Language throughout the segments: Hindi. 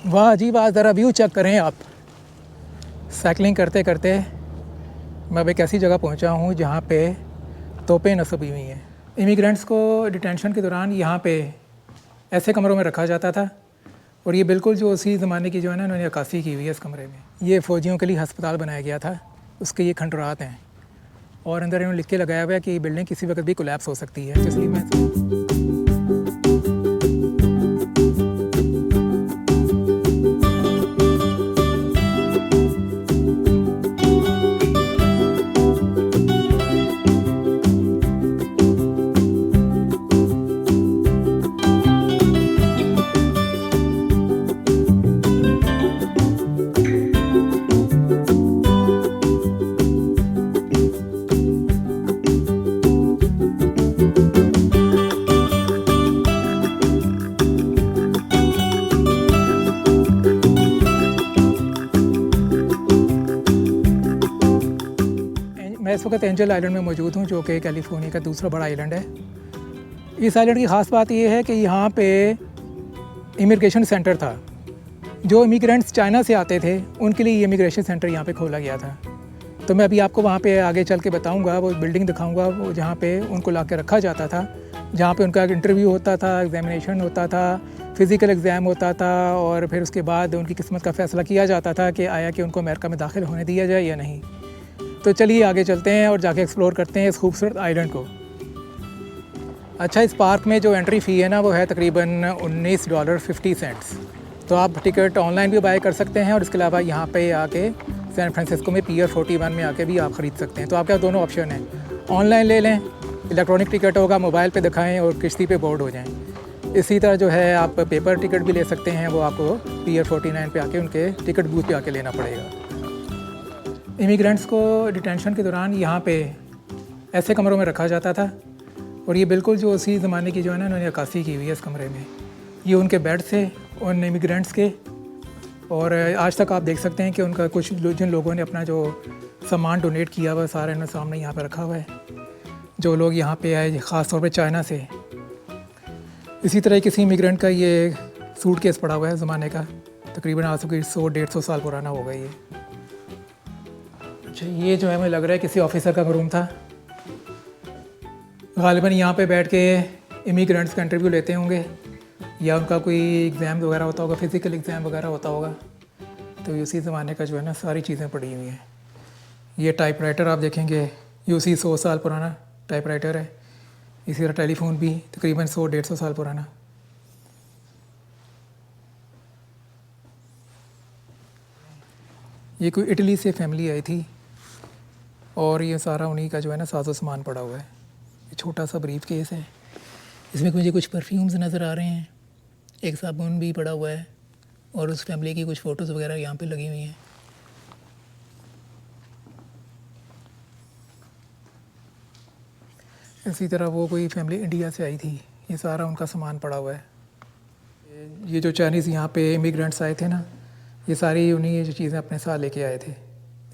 वाह अजीब, आज ज़रा व्यू चेक करें आप। साइकिलिंग करते करते मैं अब एक ऐसी जगह पहुंचा हूं जहां पे तोपें नस्ब हुई हैं। इमिग्रेंट्स को डिटेंशन के दौरान यहाँ पे ऐसे कमरों में रखा जाता था, और ये बिल्कुल जो उसी ज़माने की जो है ना, उन्होंने अक्कासी की हुई है इस कमरे में। ये फ़ौजियों के लिए हस्पताल बनाया गया था, उसके ये खंडरात हैं, और अंदर इन्होंने लिख के लगाया हुआ है कि बिल्डिंग किसी वक्त भी कोलैप्स हो सकती है। इसलिए मैं इस वक्त एंजल आइलैंड में मौजूद हूँ, जो कि कैलिफोर्निया का दूसरा बड़ा आइलैंड है। इस आइलैंड की ख़ास बात यह है कि यहाँ पे इमिग्रेशन सेंटर था। जो इमिग्रेंट्स चाइना से आते थे उनके लिए ये इमिग्रेशन सेंटर यहाँ पे खोला गया था। तो मैं अभी आपको वहाँ पे आगे चल के बताऊँगा, वो बिल्डिंग दिखाऊँगा, वो जहाँ पे उनको ला के रखा जाता था, जहाँ पे उनका इंटरव्यू होता था, एग्जामिनेशन होता था, फ़िज़िकल एग्ज़ाम होता था, और फिर उसके बाद उनकी किस्मत का फ़ैसला किया जाता था कि आया कि उनको अमेरिका में दाखिल होने दिया जाए या नहीं। तो चलिए आगे चलते हैं और जाके एक्सप्लोर करते हैं इस खूबसूरत आइलैंड को। अच्छा, इस पार्क में जो एंट्री फ़ी है ना, वो है तकरीबन $19.50। तो आप टिकट ऑनलाइन भी बाय कर सकते हैं, और इसके अलावा यहाँ पे आके सैन फ्रांसिस्को में पियर 41 में आके भी आप ख़रीद सकते हैं। तो आपके पास दोनों ऑप्शन हैं, ऑनलाइन ले लें, इलेक्ट्रॉनिक टिकट होगा, मोबाइल पे दिखाएं और किश्ती पे बोर्ड हो जाएं। इसी तरह जो है आप पेपर टिकट भी ले सकते हैं, वो आपको पियर 49 पे आके उनके टिकट बूथ पे आके लेना पड़ेगा। इमिग्रेंट्स को डिटेंशन के दौरान यहाँ पे ऐसे कमरों में रखा जाता था, और ये बिल्कुल जो उसी ज़माने की जो है ना, उन्होंने अक्कासी की हुई है इस कमरे में। ये उनके बेड थे उन इमिग्रेंट्स के, और आज तक आप देख सकते हैं कि उनका कुछ जिन लोगों ने अपना जो सामान डोनेट किया हुआ सारे ने सामने यहाँ पे रखा हुआ है, जो लोग यहाँ पे आए ख़ास तौर पे चाइना से। इसी तरह किसी इमिग्रेंट का ये सूट केस पड़ा हुआ है ज़माने का, तकरीबन आज से 100-150 साल पुराना होगा ये। अच्छा, ये जो है मुझे लग रहा है किसी ऑफिसर का रूम था। ग़ालिबन यहाँ पे बैठ के इमिग्रेंट्स का इंटरव्यू लेते होंगे, या उनका कोई एग्ज़ाम वगैरह होता होगा, फ़िज़िकल एग्ज़ाम वगैरह होता होगा। तो उसी ज़माने का जो है ना सारी चीज़ें पड़ी हुई हैं। ये टाइपराइटर आप देखेंगे, ये उसी 100 साल पुराना टाइपराइटर है। इसी तरह टेलीफोन भी तकरीबन 100-150 साल पुराना। ये कोई इटली से फैमिली आई थी, और ये सारा उन्हीं का जो है ना साजो सामान पड़ा हुआ है। ये छोटा सा ब्रीफ केस है, इसमें मुझे कुछ परफ्यूम्स नज़र आ रहे हैं, एक साबुन भी पड़ा हुआ है, और उस फैमिली की कुछ फ़ोटोज़ वगैरह यहाँ पे लगी हुई हैं। इसी तरह वो कोई फैमिली इंडिया से आई थी, ये सारा उनका सामान पड़ा हुआ है। ये जो चाइनीज़ यहाँ पे इमिग्रेंट्स आए थे ना, ये सारी उन्हीं जो चीज़ें अपने साथ लेके आए थे।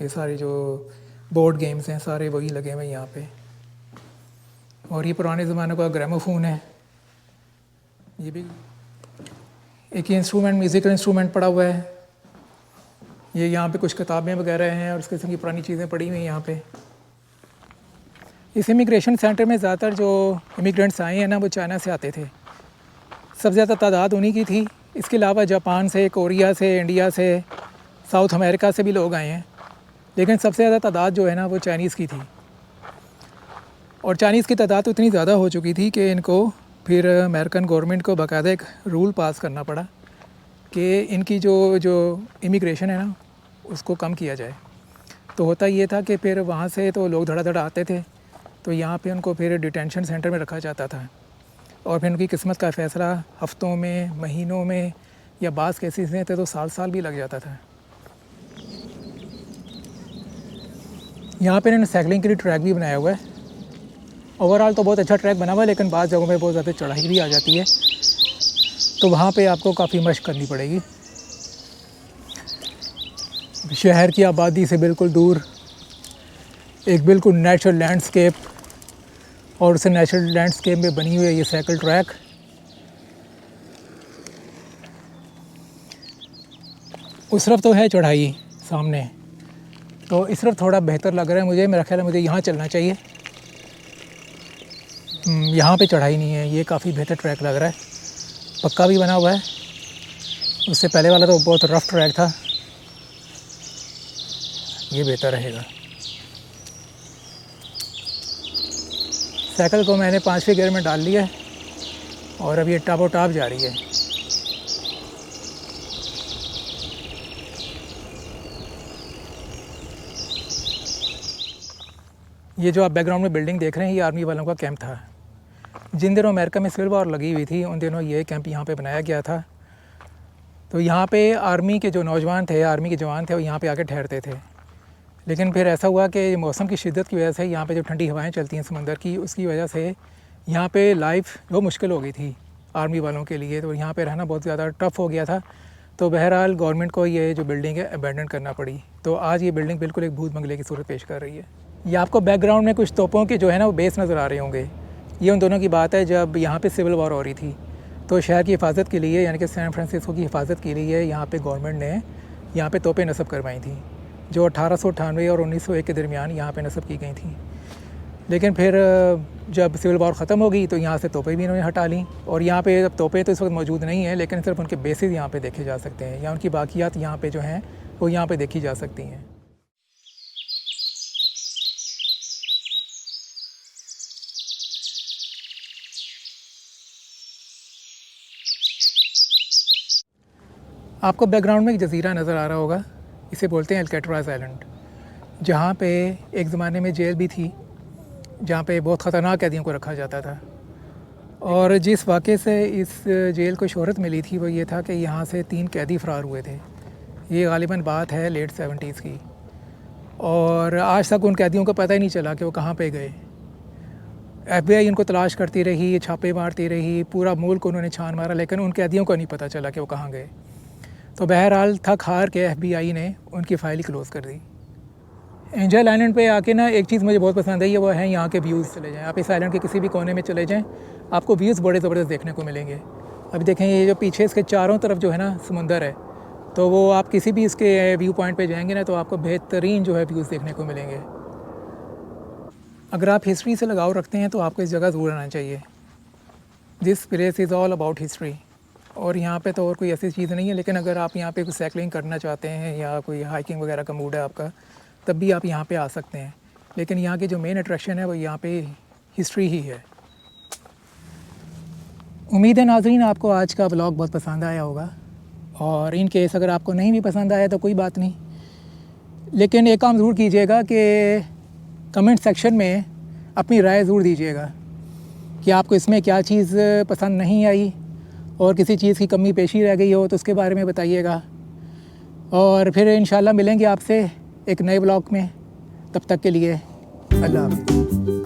ये सारी जो बोर्ड गेम्स हैं सारे वही लगे हुए यहाँ पे, और ये पुराने ज़माने का ग्रामोफोन है। ये भी एक इंस्ट्रूमेंट, म्यूज़िकल इंस्ट्रूमेंट पड़ा हुआ है। ये यहाँ पे कुछ किताबें वगैरह हैं, और इस किस्म की पुरानी चीज़ें पड़ी हुई हैं यहाँ पे। इस इमिग्रेशन सेंटर में ज़्यादातर जो इमिग्रेंट्स आए हैं ना, वो चाइना से आते थे, सबसे ज़्यादा तादाद उन्हीं की थी। इसके अलावा जापान से, कोरिया से, इंडिया से, साउथ अमेरिका से भी लोग आए हैं, लेकिन सबसे ज़्यादा तादाद जो है ना वो चाइनीज़ की थी। और चाइनीज़ की तादाद तो इतनी ज़्यादा हो चुकी थी कि इनको फिर अमेरिकन गवर्नमेंट को बाकायदा एक रूल पास करना पड़ा कि इनकी जो इमिग्रेशन है ना उसको कम किया जाए। तो होता ये था कि फिर वहाँ से तो लोग धड़ा धड़ा आते थे, तो यहाँ पे उनको फिर डिटेंशन सेंटर में रखा जाता था, और फिर उनकी किस्मत का फ़ैसला हफ्तों में, महीनों में, या बाज़ केसेस में थे तो साल भी लग जाता था। यहाँ पे इन्होंने साइकिलिंग के लिए ट्रैक भी बनाया हुआ है। ओवरऑल तो बहुत अच्छा ट्रैक बना हुआ है, लेकिन बाज़ जगहों पे बहुत ज़्यादा चढ़ाई भी आ जाती है, तो वहाँ पे आपको काफ़ी मशक करनी पड़ेगी। शहर की आबादी से बिल्कुल दूर एक बिल्कुल नेचुरल लैंडस्केप, और उस नेचुरल लैंडस्केप में बनी हुई है ये साइकिल ट्रैक। उस तरफ तो है चढ़ाई सामने, तो इस तरफ थोड़ा बेहतर लग रहा है मुझे। मेरा ख्याल है मुझे यहाँ चलना चाहिए। यहाँ पे चढ़ाई नहीं है, ये काफ़ी बेहतर ट्रैक लग रहा है, पक्का भी बना हुआ है। उससे पहले वाला तो बहुत रफ़ ट्रैक था, ये बेहतर रहेगा। साइकिल को मैंने 5वें गियर में डाल लिया है और अब ये टापो टाप जा रही है। ये जो आप बैकग्राउंड में बिल्डिंग देख रहे हैं, ये आर्मी वालों का कैंप था। जिन दिनों अमेरिका में सिविल वॉर लगी हुई थी, उन दिनों ये कैंप यहाँ पे बनाया गया था। तो यहाँ पे आर्मी के जो नौजवान थे, आर्मी के जवान थे, वो यहाँ पे आके ठहरते थे। लेकिन फिर ऐसा हुआ कि मौसम की शिद्दत की वजह से, यहाँ पे जो ठंडी हवाएं चलती हैं समंदर की, उसकी वजह से यहाँ पे लाइफ बहुत मुश्किल हो गई थी आर्मी वालों के लिए। तो यहाँ पे रहना बहुत ज़्यादा टफ़ हो गया था। तो बहरहाल गवर्नमेंट को ये जो बिल्डिंग है अबैंडन करना पड़ी। तो आज ये बिल्डिंग बिल्कुल एक भूत बंगले की सूरत पेश कर रही है। ये आपको बैकग्राउंड में कुछ तोपों के जो है ना वो बेस नज़र आ रहे होंगे। ये उन दोनों की बात है जब यहाँ पे सिविल वॉर हो रही थी। तो शहर की हिफाजत के लिए, यानी कि सैन फ्रांसिस्को की हिफाजत के लिए, यहाँ पे गवर्नमेंट ने यहाँ पे तोपें नस्ब करवाई थी, जो 1898 और 1901 के दरमियान यहाँ पे नस्ब की गई थी। लेकिन फिर जब सिविल वॉर ख़त्म हो गई तो यहाँ से तोपें भी इन्होंने हटा लीं। और यहाँ पे अब तोपें तो इस वक्त मौजूद नहीं हैं, लेकिन सिर्फ उनके बेसिस यहाँ पे देखे जा सकते हैं, या उनकी बाकियात यहाँ पे जो हैं वो यहाँ पे देखी जा सकती हैं। आपको बैकग्राउंड में एक जज़ीरा नज़र आ रहा होगा, इसे बोलते हैं अल्कैट्राज़ आइलैंड, जहाँ पे एक ज़माने में जेल भी थी, जहाँ पे बहुत ख़तरनाक कैदियों को रखा जाता था। और जिस वाक़े से इस जेल को शोहरत मिली थी वो ये था कि यहाँ से 3 कैदी फ़रार हुए थे। ये ग़ालिबन बात है लेट 70s की, और आज तक उन कैदियों को पता ही नहीं चला कि वो कहाँ पे गए। FBI इनको तलाश करती रही, छापे मारती रही, पूरा मुल्क उन्होंने छान मारा, लेकिन उन कैदियों को नहीं पता चला कि वो कहाँ गए। तो बहरहाल थक हार के FBI ने उनकी फ़ाइल ही क्लोज़ कर दी। एंजल आइलैंड पे आके ना एक चीज़ मुझे बहुत पसंद आई है, वो है यहाँ के व्यूज़। चले जाएँ आप इस आइलैंड के किसी भी कोने में चले जाएँ, आपको व्यूज़ बड़े ज़बरदस्त देखने को मिलेंगे। अभी देखें ये जो पीछे इसके चारों तरफ जो है ना समुंदर है, तो वो आप किसी भी इसके व्यू पॉइंट पे जाएंगे ना तो आपको बेहतरीन जो है व्यूज़ देखने को मिलेंगे। अगर आप हिस्ट्री से लगाव रखते हैं तो आपको इस जगह ज़रूर आना चाहिए। This place is all about history. और यहाँ पे तो और कोई ऐसी चीज़ नहीं है, लेकिन अगर आप यहाँ पे कोई साइकिलिंग करना चाहते हैं या कोई हाइकिंग वगैरह का मूड है आपका, तब भी आप यहाँ पे आ सकते हैं। लेकिन यहाँ की जो मेन अट्रैक्शन है वो यहाँ पे हिस्ट्री ही है। उम्मीद है नाज़रीन आपको आज का व्लॉग बहुत पसंद आया होगा, और इन केस अगर आपको नहीं भी पसंद आया तो कोई बात नहीं, लेकिन एक काम ज़रूर कीजिएगा कि कमेंट सेक्शन में अपनी राय ज़रूर दीजिएगा कि आपको इसमें क्या चीज़ पसंद नहीं आई, और किसी चीज़ की कमी पेशी रह गई हो तो उसके बारे में बताइएगा। और फिर इंशाल्लाह मिलेंगे आपसे एक नए ब्लॉग में। तब तक के लिए अल्लाह हाफ़िज़।